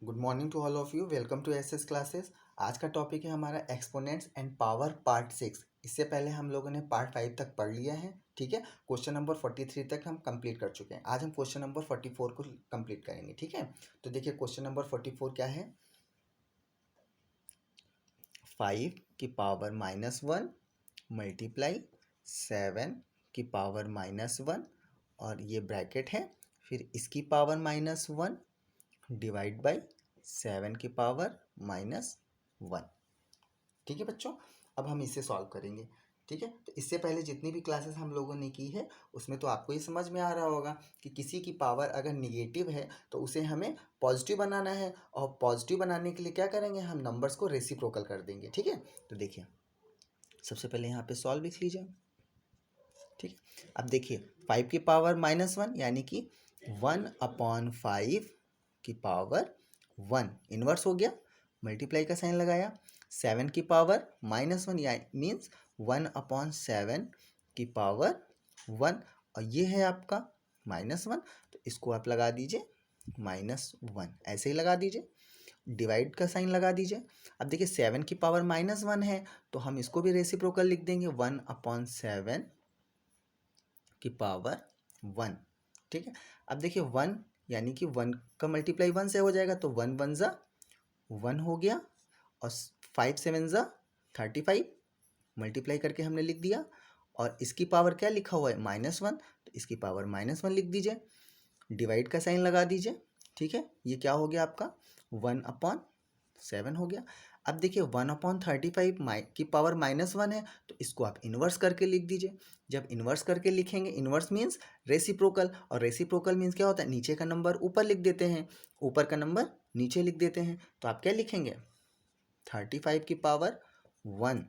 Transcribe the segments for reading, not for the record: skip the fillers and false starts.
Good morning to all of you. Welcome to SS classes. आज का topic है हमारा एक्सपोनेंट्स एंड पावर पार्ट 6। इससे पहले हम लोगों ने पार्ट 5 तक पढ़ लिया है। ठीक है, क्वेश्चन नंबर 43 तक हम कंप्लीट कर चुके हैं। आज हम क्वेश्चन नंबर 44 को कंप्लीट करेंगे। ठीक है, तो देखिए क्वेश्चन नंबर 44 क्या है। 5 की पावर -1 मल्टीप्लाई 7 की पावर -1 और ये ब्रैकेट है, फिर इसकी पावर -1 डिवाइड बाई 7 की पावर -1। ठीक है बच्चों, अब हम इसे सॉल्व करेंगे। ठीक है, तो इससे पहले जितनी भी क्लासेस हम लोगों ने की है उसमें तो आपको ये समझ में आ रहा होगा कि किसी की पावर अगर निगेटिव है तो उसे हमें पॉजिटिव बनाना है, और पॉजिटिव बनाने के लिए क्या करेंगे, हम नंबर्स को रेसिप्रोकल कर देंगे। ठीक है, तो देखिए सबसे पहले यहाँ पे सॉल्व लिख लीजिए। ठीक है, अब देखिए 5 की पावर -1 यानी कि 1/5 की पावर 1 इन्वर्स हो गया, मल्टीप्लाई का साइन लगाया। 7 की पावर -1 या मीन्स 1/7 की पावर 1, और ये है आपका -1, तो इसको आप लगा दीजिए -1, ऐसे ही लगा दीजिए। डिवाइड का साइन लगा दीजिए। अब देखिए 7 की पावर -1 है तो हम इसको भी रेसिप्रोकल लिख देंगे, 1/7 की पावर 1। ठीक है, अब देखिए 1 यानी कि 1 का मल्टीप्लाई 1 से हो जाएगा, तो 1 1 ज़ा 1 हो गया, और 5 7 ज़ा 35 मल्टीप्लाई करके हमने लिख दिया। और इसकी पावर क्या लिखा हुआ है, -1, तो इसकी पावर -1 लिख दीजिए। डिवाइड का साइन लगा दीजिए। ठीक है, ये क्या हो गया आपका 1/7 हो गया। अब देखिए 1/35 की पावर -1 है तो इसको आप इन्वर्स करके लिख दीजिए। जब इन्वर्स करके लिखेंगे, इन्वर्स मीन्स रेसिप्रोकल, और रेसिप्रोकल मीन्स क्या होता है, नीचे का नंबर ऊपर लिख देते हैं, ऊपर का नंबर नीचे लिख देते हैं। तो आप क्या लिखेंगे, 35 की पावर 1,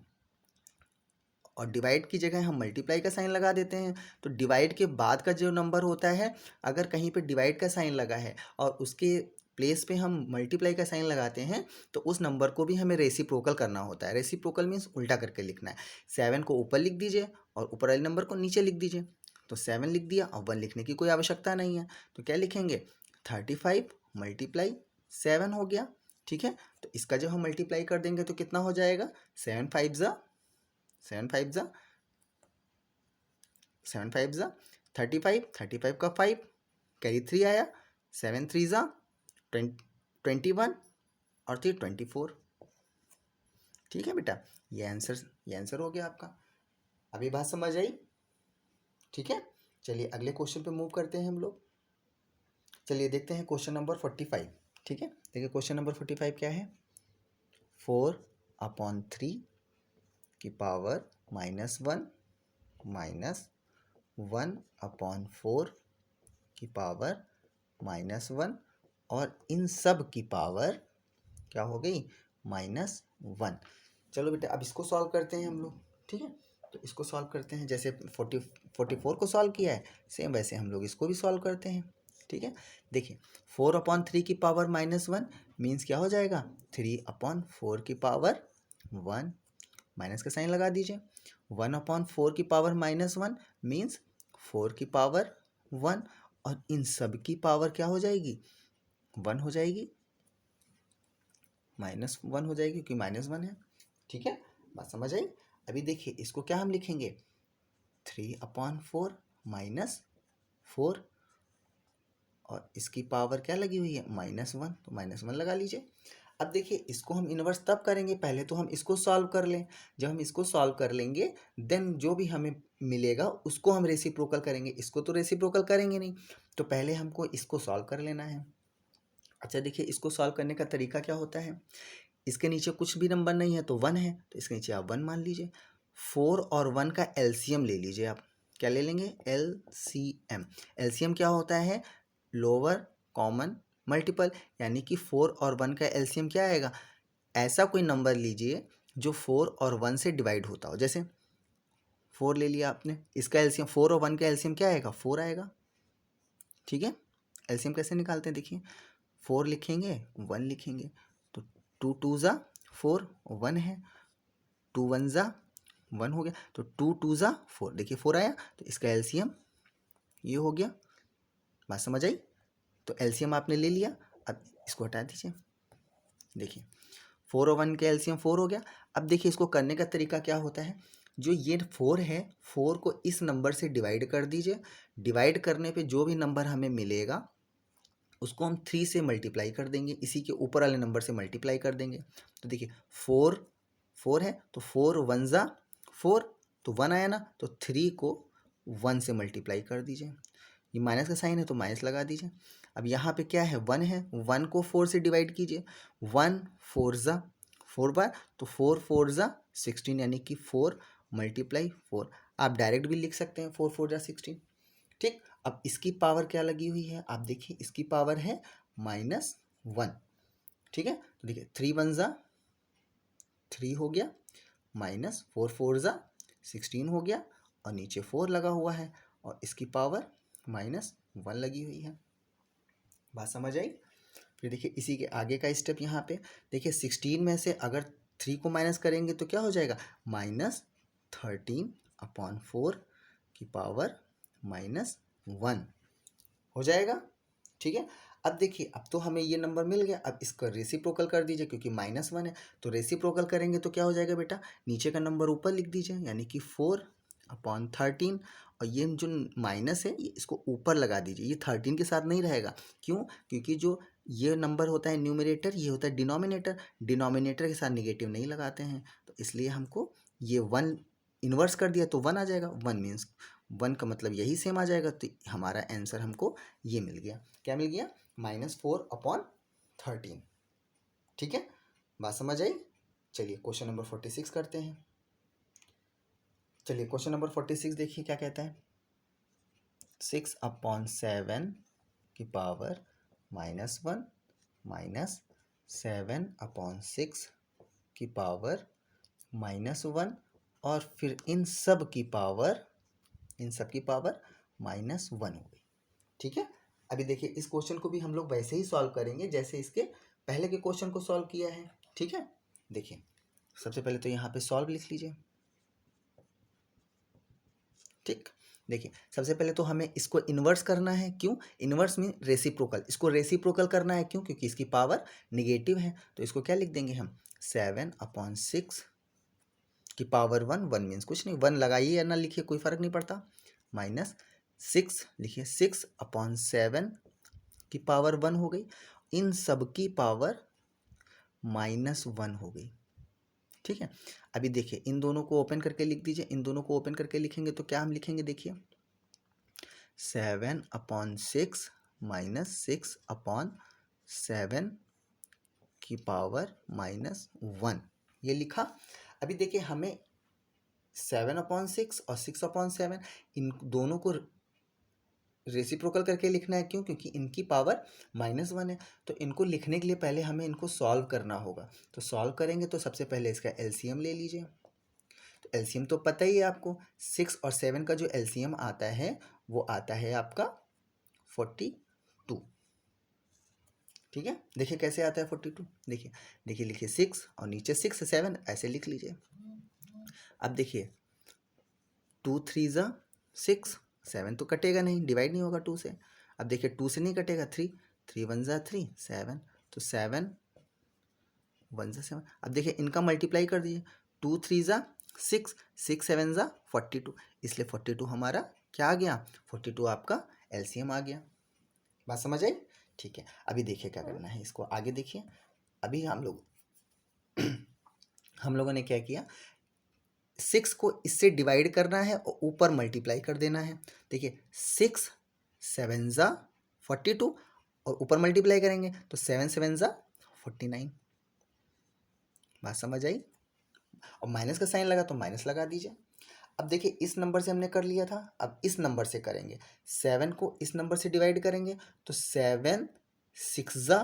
और डिवाइड की जगह हम मल्टीप्लाई का साइन लगा देते हैं। तो डिवाइड के बाद का जो नंबर होता है, अगर कहीं पे डिवाइड का साइन लगा है और उसके प्लेस पे हम मल्टीप्लाई का साइन लगाते हैं, तो उस नंबर को भी हमें रेसिप्रोकल करना होता है। रेसिप्रोकल मीन्स उल्टा करके लिखना है। 7 को ऊपर लिख दीजिए और ऊपर वाले नंबर को नीचे लिख दीजिए। तो 7 लिख दिया, और 1 लिखने की कोई आवश्यकता नहीं है। तो क्या लिखेंगे, 35 मल्टीप्लाई 7 हो गया। ठीक है, तो इसका जब हम मल्टीप्लाई कर देंगे तो कितना हो जाएगा, 7 5 ज़ा 7 5 ज़ा 7 5 ज़ा 35, 35 का 5 कैरी 3 आया, 7 3 ज़ा 21 और 3 24। ठीक है बेटा, ये आंसर हो गया आपका। अभी बात समझ आई। ठीक है, चलिए अगले क्वेश्चन पे मूव करते हैं हम लोग। चलिए देखते हैं क्वेश्चन नंबर 45। ठीक है, देखिए क्वेश्चन नंबर 45 क्या है। 4/3 की पावर -1 माइनस 1/4 की पावर -1, और इन सब की पावर क्या हो गई, -1। चलो बेटा अब इसको सॉल्व करते हैं हम लोग। ठीक है, तो इसको सॉल्व करते हैं, जैसे 44 को सॉल्व किया है सेम वैसे हम लोग इसको भी सॉल्व करते हैं। ठीक है, देखिए 4/3 की पावर -1 मीन्स क्या हो जाएगा, 3/4 की पावर 1, माइनस का साइन लगा दीजिए। 1/4 की पावर -1 मीन्स 4 की पावर 1, और इन सब की पावर क्या हो जाएगी, 1 हो जाएगी, -1 हो जाएगी क्योंकि -1 है। ठीक है, बात समझ आई। अभी देखिए इसको क्या हम लिखेंगे, 3/4 -4, और इसकी पावर क्या लगी हुई है, -1, तो -1 लगा लीजिए। अब देखिए इसको हम इन्वर्स तब करेंगे, पहले तो हम इसको सॉल्व कर लें। जब हम इसको सॉल्व कर लेंगे देन जो भी हमें मिलेगा उसको हम रेसिप्रोकल करेंगे, इसको तो रेसिप्रोकल करेंगे नहीं। तो पहले हमको इसको सॉल्व कर लेना है। अच्छा देखिए इसको सॉल्व करने का तरीका क्या होता है, इसके नीचे कुछ भी नंबर नहीं है तो 1 है, तो इसके नीचे आप 1 मान लीजिए। 4 और 1 का एलसीएम ले लीजिए आप। क्या ले लेंगे, एलसीएम। एलसीएम क्या होता है, लोअर कॉमन मल्टीपल, यानी कि 4 और 1 का एलसीएम क्या आएगा, ऐसा कोई नंबर लीजिए जो 4 और 1 से डिवाइड होता हो। जैसे 4 ले लिया आपने, इसका एलसीएम 4 और 1 का एलसीएम क्या आएगा, 4 आएगा। ठीक है, एलसीएम कैसे निकालते हैं, देखिए 4 लिखेंगे 1 लिखेंगे, तो 2 2 ज़ा 4, 1 है, 2 1 ज़ा 1 हो गया, तो 2 2 ज़ा 4, देखिए 4 आया, तो इसका एलसीएम ये हो गया। बात समझ आई, तो एलसीएम आपने ले लिया। अब इसको हटा दीजिए। देखिए 4 और 1 के एलसीएम 4 हो गया। अब देखिए इसको करने का तरीका क्या होता है, जो ये 4 है 4 को इस नंबर से डिवाइड कर दीजिए। डिवाइड करने पे जो भी नंबर हमें मिलेगा उसको हम 3 से मल्टीप्लाई कर देंगे, इसी के ऊपर वाले नंबर से मल्टीप्लाई कर देंगे। तो देखिए 4 है तो 4 वन ज़ा 4, तो 1 आया ना, तो 3 को 1 से मल्टीप्लाई कर दीजिए। ये माइनस का साइन है तो माइनस लगा दीजिए। अब यहाँ पे क्या है 1 है, 1 को 4 से डिवाइड कीजिए। 1 4 ज़ा 4 बार, तो 4 4 ज़ा 16, यानी कि 4 मल्टीप्लाई 4। आप डायरेक्ट भी लिख सकते हैं 4 4 ज़ा 16। ठीक, अब इसकी पावर क्या लगी हुई है, आप देखिए इसकी पावर है -1। ठीक है, तो देखिए 3 1 ज़ा 3 हो गया, -4 4 ज़ा 16 हो गया, और नीचे 4 लगा हुआ है, और इसकी पावर -1 लगी हुई है। बात समझ आई। फिर देखिए इसी के आगे का स्टेप यहाँ पे देखिए 16 में से अगर 3 को माइनस करेंगे तो क्या हो जाएगा, -13/4 की पावर -1 हो जाएगा। ठीक है, अब देखिए अब तो हमें ये नंबर मिल गया। अब इसका रेसिप्रोकल कर दीजिए, क्योंकि -1 है तो रेसिप्रोकल करेंगे तो क्या हो जाएगा बेटा, नीचे का नंबर ऊपर लिख दीजिए, यानी कि 4/13, और ये जो माइनस है ये इसको ऊपर लगा दीजिए। ये 13 के साथ नहीं रहेगा, क्यों, क्योंकि जो ये नंबर होता है न्यूमरेटर, ये होता है डिनोमिनेटर। डिनोमिनेटर के साथ निगेटिव नहीं लगाते हैं, तो इसलिए हमको ये 1 इन्वर्स कर दिया तो 1 आ जाएगा। 1 मीन्स 1 का मतलब यही सेम आ जाएगा, तो हमारा आंसर हमको ये मिल गया। क्या मिल गया, -4/13। ठीक है, बात समझ आई। चलिए क्वेश्चन नंबर 46 करते हैं। चलिए क्वेश्चन नंबर 46 देखिए क्या कहता है। 6/7 की पावर -1 माइनस 7/6 की पावर -1, और फिर इन सब की पावर -1 हो गई। ठीक है, अभी देखिए इस क्वेश्चन को भी हम लोग वैसे ही सॉल्व करेंगे जैसे इसके पहले के क्वेश्चन को सॉल्व किया है। ठीक है, देखिए सबसे पहले तो यहाँ पे सॉल्व लिख लीजिए। ठीक, देखिए सबसे पहले तो हमें इसको इन्वर्स करना है। क्यों, इन्वर्स मीन रेसिप्रोकल। इसको रेसिप्रोकल करना है, क्यों, क्योंकि इसकी पावर निगेटिव है। तो इसको क्या लिख देंगे हम, 7/6 की पावर 1, 1 मीन्स कुछ नहीं, 1 लगाइए या ना लिखिए कोई फर्क नहीं पड़ता, -6 लिखिए, 6/7 की पावर 1 हो गई, इन सब की पावर -1 हो गई। ठीक है, अभी देखिए इन दोनों को ओपन करके लिख दीजिए। इन दोनों को ओपन करके लिखेंगे तो क्या हम लिखेंगे, देखिए 7/6 -6/7 की पावर -1, ये लिखा। अभी देखिए हमें 7/6 और 6/7 इन दोनों को रेसिप्रोकल करके लिखना है। क्यों, क्योंकि इनकी पावर -1 है। तो इनको लिखने के लिए पहले हमें इनको सॉल्व करना होगा। तो सॉल्व करेंगे तो सबसे पहले इसका एलसीएम ले लीजिए। तो एलसीएम तो पता ही है आपको, 6 और 7 का जो एलसीएम आता है वो आता है आपका 42। ठीक है, देखिए कैसे आता है 42, देखिए देखिए लिखिए 6 और नीचे 6 7 ऐसे लिख लीजिए। अब देखिए 2 3 ज़ा 6, 7 तो कटेगा नहीं, डिवाइड नहीं होगा 2 से। अब देखिए 2 से नहीं कटेगा, 3 3 1 ज़ा 3 7, तो 7 1 ज़ा 7। अब देखिए इनका मल्टीप्लाई कर दीजिए, 2 3 ज़ा 6, 6 7 ज़ा 42, इसलिए 42 हमारा क्या आ गया, 42 आपका एलसीएम आ गया। बात समझ आई। ठीक है, अभी देखिए क्या करना है, इसको आगे देखिए। अभी हम लोगों ने क्या किया, 6 को इससे डिवाइड करना है और ऊपर मल्टीप्लाई कर देना है। देखिए 6 7 ज़ा 42, और ऊपर मल्टीप्लाई करेंगे तो 7 7 ज़ा 49। बात समझ आई। और माइनस का साइन लगा तो माइनस लगा दीजिए। अब देखिए इस नंबर से हमने कर लिया था, अब इस नंबर से करेंगे। 7 को इस नंबर से डिवाइड करेंगे तो 7 6 ज़ा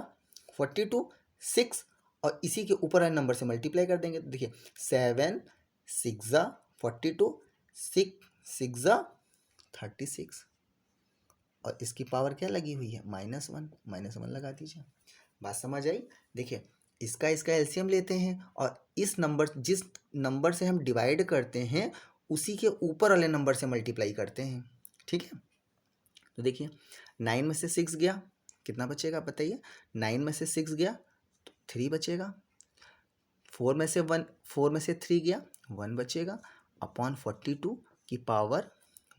42, 6 और इसी के ऊपर वाले नंबर से मल्टीप्लाई कर देंगे। तो देखिए 7 6 ज़ा 42, 6 6 ज़ा 36, और इसकी पावर क्या लगी हुई है, -1 लगा दीजिए। बात समझ आई। देखिए इसका एलसीएम लेते हैं, और इस नंबर जिस नंबर से हम डिवाइड करते हैं उसी के ऊपर वाले नंबर से मल्टीप्लाई करते हैं। ठीक है, तो देखिए 9 में से 6 गया, कितना बचेगा बताइए, 9 में से 6 गया तो 3 बचेगा, 4 में से 3 गया 1 बचेगा, अपॉन 42 की पावर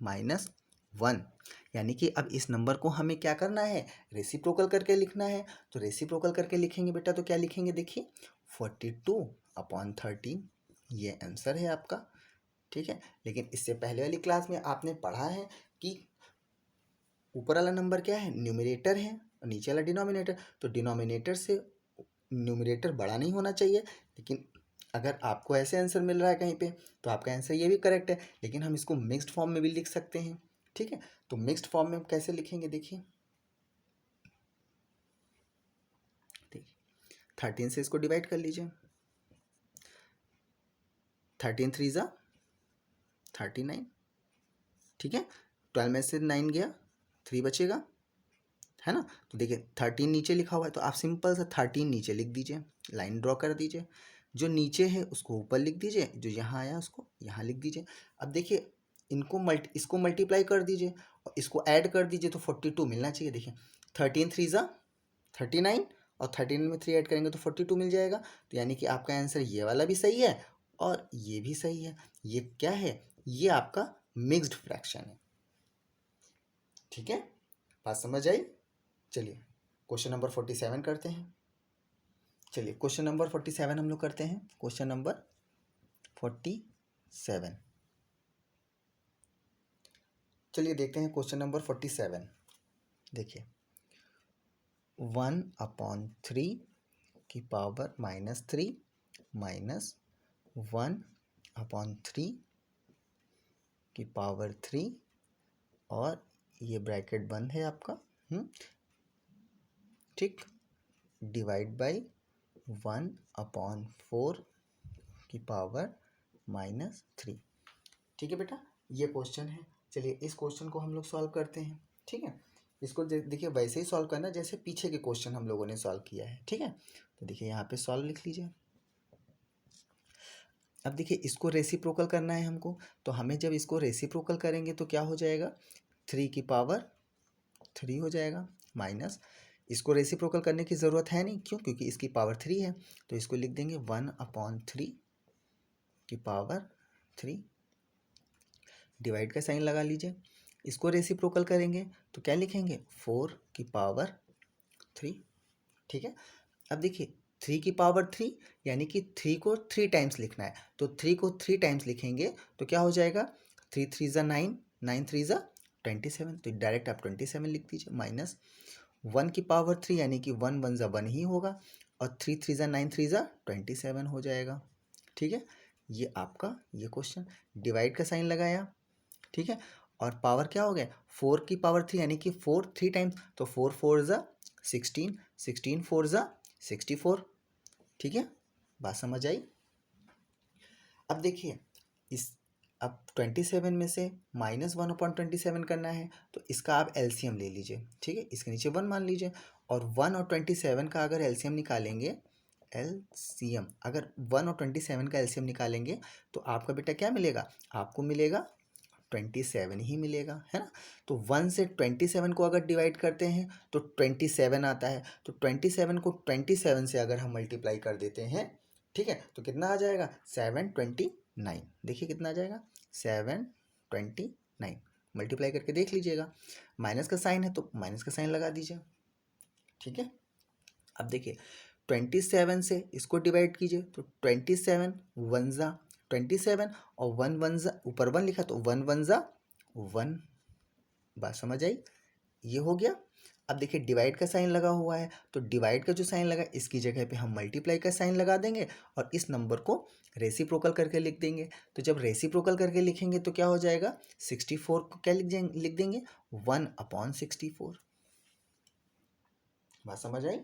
-1। यानी कि अब इस नंबर को हमें क्या करना है, रेसिप्रोकल करके लिखना है। तो रेसिप्रोकल करके लिखेंगे बेटा तो क्या लिखेंगे, देखिए 42/13, ये आंसर है आपका। ठीक है, लेकिन इससे पहले वाली क्लास में आपने पढ़ा है कि ऊपर वाला नंबर क्या है, न्यूमरेटर है, और नीचे वाला डिनोमिनेटर। तो डिनोमिनेटर से न्यूमरेटर बड़ा नहीं होना चाहिए, लेकिन अगर आपको ऐसे आंसर मिल रहा है कहीं पे तो आपका आंसर ये भी करेक्ट है, लेकिन हम इसको मिक्स्ड फॉर्म में भी लिख सकते हैं। ठीक है, तो मिक्स्ड फॉर्म में हम कैसे लिखेंगे, देखिए 13 से इसको डिवाइड कर लीजिए, 13 3 ज़ा 39। ठीक है, 12 में से 9 गया 3 बचेगा, है ना। तो देखिए 13 नीचे लिखा हुआ है तो आप सिंपल सा 13 नीचे लिख दीजिए, लाइन ड्रॉ कर दीजिए, जो नीचे है उसको ऊपर लिख दीजिए, जो यहाँ आया उसको यहाँ लिख दीजिए। अब देखिए इसको मल्टीप्लाई कर दीजिए और इसको ऐड कर दीजिए तो 42 मिलना चाहिए। देखिए 13 3 ज़ा 39 और 13 में 3 ऐड करेंगे तो 42 मिल जाएगा। तो यानी कि आपका आंसर ये वाला भी सही है और ये भी सही है। ये क्या है, ये आपका मिक्स्ड फ्रैक्शन है। ठीक है, बात समझ आई। चलिए क्वेश्चन नंबर 47 करते हैं। चलिए क्वेश्चन नंबर 47 हम लोग करते हैं। क्वेश्चन नंबर 47, चलिए देखते हैं क्वेश्चन नंबर 47। देखिए 1/3 की पावर -3 माइनस 1/3 की पावर 3 और ये ब्रैकेट बंद है आपका, ठीक, डिवाइड बाई 1/4 की पावर -3। ठीक है बेटा, ये क्वेश्चन है। चलिए इस क्वेश्चन को हम लोग सॉल्व करते हैं। ठीक है, इसको देखिए वैसे ही सॉल्व करना जैसे पीछे के क्वेश्चन हम लोगों ने सॉल्व किया है। ठीक है, तो देखिए यहाँ पे सॉल्व लिख लीजिए। अब देखिए इसको रेसिप्रोकल करना है हमको, तो हमें जब इसको रेसिप्रोकल करेंगे तो क्या हो जाएगा, 3 की पावर 3 हो जाएगा, माइनस इसको रेसिप्रोकल करने की ज़रूरत है नहीं, क्यों, क्योंकि इसकी पावर 3 है। तो इसको लिख देंगे 1/3 की पावर 3, डिवाइड का साइन लगा लीजिए। इसको रेसिप्रोकल करेंगे तो क्या लिखेंगे, 4 की पावर 3। ठीक है, अब देखिए 3 की पावर 3 यानी कि 3 को 3 टाइम्स लिखना है, तो 3 को 3 टाइम्स लिखेंगे तो क्या हो जाएगा, 3 3 ज़ा 9, 9 3 ज़ा 27, तो डायरेक्ट आप 27 लिख दीजिए, माइनस 1 की पावर 3 यानी कि 1 1 ज़ा 1 ही होगा, और 3 3 ज़ा 9 3 ज़ा 27 हो जाएगा। ठीक है, ये आपका ये क्वेश्चन, डिवाइड का साइन लगाया। ठीक है, और पावर क्या हो गया, 4 की पावर 3 यानी कि 4 3 टाइम्स, तो 4 4 ज़ा 16, 16 4 ज़ा 64। ठीक है, बात समझ आई। अब देखिए इस अब 27 में से -1/27 करना है, तो इसका आप एलसीएम ले लीजिए। ठीक है, इसके नीचे 1 मान लीजिए, और 1 और 27 का अगर एलसीएम निकालेंगे, एलसीएम अगर 1 और 27 का एलसीएम निकालेंगे तो आपका बेटा क्या मिलेगा, आपको मिलेगा 27 ही मिलेगा, है ना। तो 1 से 27 को अगर डिवाइड करते हैं तो 27 आता है, तो 27 को 27 से अगर हम मल्टीप्लाई कर देते हैं, ठीक है, तो कितना आ जाएगा, 729। देखिए कितना आ जाएगा, 729। मल्टीप्लाई करके देख लीजिएगा, माइनस का साइन है तो माइनस का साइन लगा दीजिए। ठीक है, अब देखिए 27 से इसको डिवाइड कीजिए तो 27 1 ज़ा 27 और 1 1 ज़ा, ऊपर 1 लिखा तो 1 1 ज़ा 1। बात समझ आई, ये हो गया। अब देखिए डिवाइड का साइन लगा हुआ है, तो डिवाइड का जो साइन लगा इसकी जगह पे हम मल्टीप्लाई का साइन लगा देंगे और इस नंबर को रेसिप्रोकल करके लिख देंगे। तो जब रेसिप्रोकल करके लिखेंगे तो क्या हो जाएगा, 64 को क्या लिख देंगे, 1/64। बात समझ आई।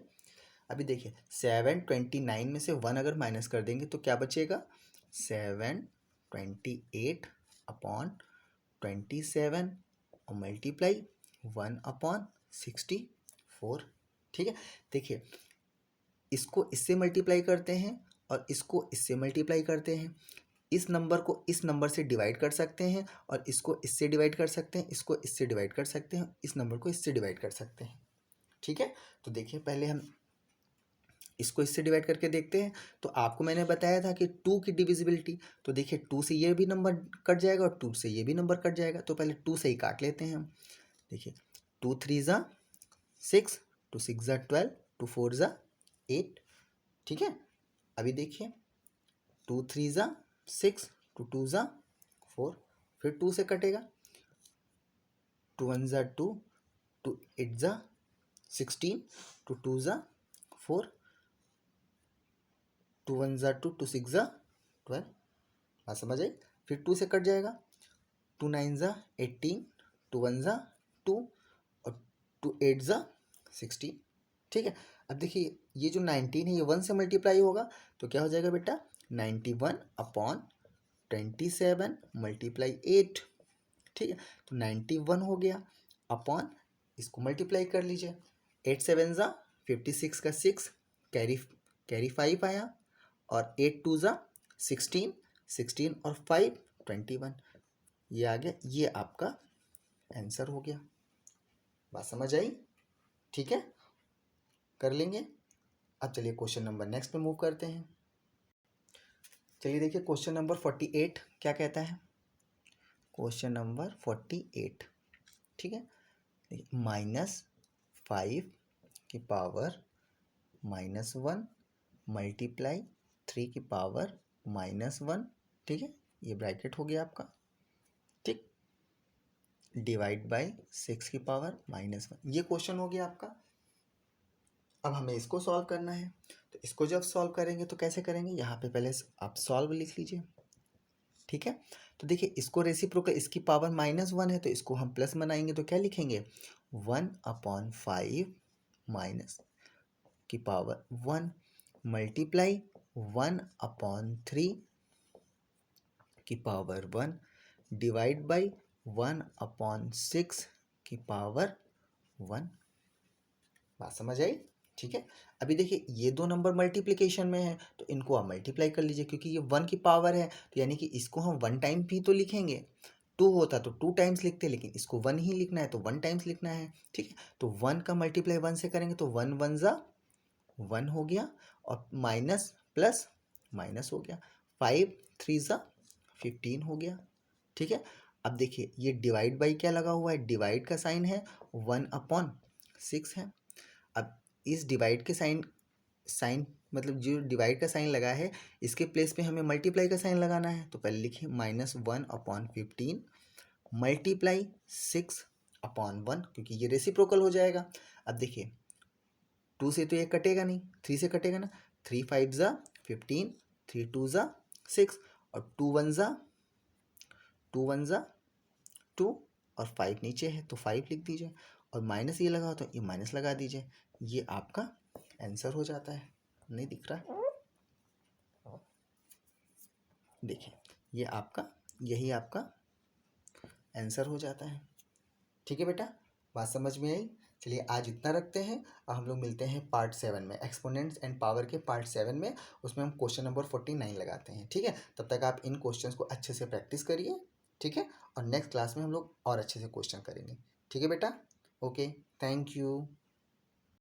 अभी देखिए 729 में से 1 अगर माइनस कर देंगे तो क्या बचेगा, 728/27 और मल्टीप्लाई 1/64। ठीक है, देखिए इसको इससे मल्टीप्लाई करते हैं और इसको इससे मल्टीप्लाई करते हैं, इस नंबर को इस नंबर से डिवाइड कर सकते हैं और इसको इससे डिवाइड कर सकते हैं, इसको इससे डिवाइड कर सकते हैं, इस नंबर को इससे डिवाइड कर सकते हैं। ठीक है, तो देखिए पहले हम इसको इससे डिवाइड करके देखते हैं। तो आपको मैंने बताया था कि 2 की डिविजिबिलिटी, तो देखिए 2 से ये भी नंबर कट जाएगा और 2 से ये भी नंबर कट जाएगा, तो पहले 2 से ही काट लेते हैं हम। देखिए 2 3 ज़ा 6, 2 6 ज़ा 12, 2 4 ज़ा 8, ठीक है। अभी देखिए 2 3 ज़ा 6, 2 2 ज़ा 4, फिर 2 से कटेगा, 2 1 ज़ा 2, 2 8 ज़ा 16, 2 2 ज़ा 4, 2 1 ज़ा 2, 2 6 ज़ा 12, बात समझ आई। फिर 2 से कट जाएगा, 2 9 ज़ा 18, 2 1 ज़ा 2 और 2 8 ज़ा 16, ठीक है। अब देखिए ये जो 19 है ये 1 से मल्टीप्लाई होगा, तो क्या हो जाएगा बेटा 91 अपॉन 27 मल्टीप्लाई 8, ठीक है। तो 91 हो गया अपॉन, इसको मल्टीप्लाई कर लीजिए, 8 7 ज़ा 56 का 6, कैरी 5 आया, और 8 2 ज़ा 16, 16 और 5 21, ये आ गया, ये आपका आंसर हो गया। बात समझ आई, ठीक है, कर लेंगे। अब चलिए क्वेश्चन नंबर नेक्स्ट पे मूव करते हैं। चलिए देखिए क्वेश्चन नंबर 48 क्या कहता है। क्वेश्चन नंबर 48, ठीक है, -5 की पावर -1 मल्टीप्लाई 3 की पावर -1, ठीक है, ये ब्रैकेट हो गया आपका, ठीक, डिवाइड बाय 6 की पावर -1, ये क्वेश्चन हो गया आपका। अब हमें इसको सॉल्व करना है, तो इसको जब सॉल्व करेंगे तो कैसे करेंगे, यहाँ पे पहले आप सॉल्व लिख लीजिए, ठीक है। तो देखिए इसको रेसिप्रोकल, इसकी पावर -1 है तो इसको हम प्लस बनाएंगे, तो क्या लिखेंगे 1/5 माइनस की पावर 1 मल्टीप्लाई 1/3 की पावर 1 डिवाइड बाई 1/6 की पावर 1, बात समझ आई, ठीक है। अभी देखिए ये दो नंबर मल्टीप्लिकेशन में है तो इनको आप मल्टीप्लाई कर लीजिए, क्योंकि ये 1 की पावर है तो यानी कि इसको हम 1 टाइम भी तो लिखेंगे, 2 होता तो 2 टाइम्स लिखते, लेकिन इसको 1 ही लिखना है तो 1 टाइम्स लिखना है, ठीक है। तो 1 का मल्टीप्लाई 1 से करेंगे तो 1 1 ज़ा 1 हो गया, और माइनस प्लस माइनस हो गया, 5 3 ज़ा 15 हो गया, ठीक है। अब देखिए ये डिवाइड बाई क्या लगा हुआ है, डिवाइड का साइन है, 1/6 है। अब इस डिवाइड के साइन साइन मतलब जो डिवाइड का साइन लगा है इसके प्लेस पे हमें मल्टीप्लाई का साइन लगाना है, तो पहले लिखिए -1/15 मल्टीप्लाई 6/1, क्योंकि ये रेसिप्रोकल हो जाएगा। अब देखिए 2 से तो ये कटेगा नहीं, 3 से कटेगा ना, 3 5 ज़ा 15, 3 2 ज़ा 6 और 2 1 ज़ा 2 और 5 नीचे है तो 5 लिख दीजिए, और माइनस ये लगा हो तो ये माइनस लगा दीजिए, ये आपका आंसर हो जाता है। नहीं दिख रहा, देखिए ये आपका, यही आपका आंसर हो जाता है, ठीक है बेटा, बात समझ में आई। चलिए आज इतना रखते हैं, और हम लोग मिलते हैं पार्ट 7 में, एक्सपोनेंट्स एंड पावर के पार्ट 7 में, उसमें हम क्वेश्चन नंबर 49 लगाते हैं, ठीक है। तब तक आप इन क्वेश्चंस को अच्छे से प्रैक्टिस करिए, ठीक है, और नेक्स्ट क्लास में हम लोग और अच्छे से क्वेश्चन करेंगे, ठीक है बेटा, ओके, थैंक यू।